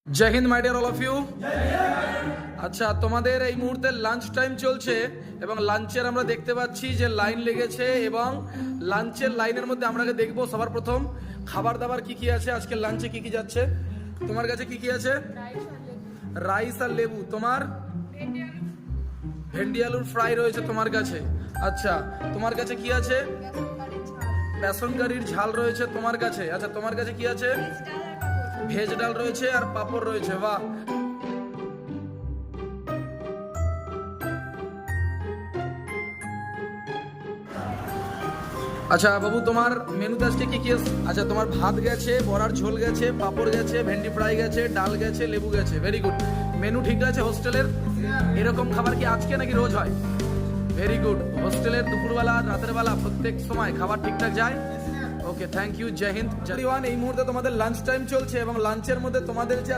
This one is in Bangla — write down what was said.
জয় হিন্দ my dear all of you. আচ্ছা, তোমাদের এই মুহূর্তে লাঞ্চ টাইম চলছে এবং লাঞ্চের আমরা দেখতে পাচ্ছি যে লাইন লেগেছে এবং লাঞ্চের লাইনের মধ্যে আমরা দেখবো সবার প্রথম খাবার দাবার কি কি আছে, আজকে লাঞ্চে কি কি যাচ্ছে। তোমার কাছে কি কি আছে? রাইস আর লেবু। তোমার ভেন্ডি আলুর ফ্রাই রয়েছে তোমার কাছে। আচ্ছা, তোমার কাছে কি আছে? বেসন কারির ঝাল রয়েছে তোমার কাছে। আচ্ছা, তোমার কাছে কি আছে? ভেজ ডাল রয়েছে আর পাপড় রয়েছে। বাহ। আচ্ছা বাবু, তোমার মেনুতে আজকে কি কি আছে? আচ্ছা, তোমার ভাত গেছে, বড়ার ঝোল গেছে, পাপড় গেছে, ভেন্ডি ফ্রাই গেছে, ডাল গেছে, লেবু গেছে। Very good. মেনু ঠিক আছে হোস্টেলের? এরকম খাবার কি আজকে নাকি রোজ হয়? Very good. হোস্টেলের দুপুরবেলা রাতের বেলা প্রত্যেক সময় খাবার ঠিকঠাক যায়? ওকে, থ্যাংক ইউ। জয় হিন্দ। এই মুহূর্তে তোমাদের লাঞ্চ টাইম চলছে এবং লাঞ্চের মধ্যে তোমাদের যে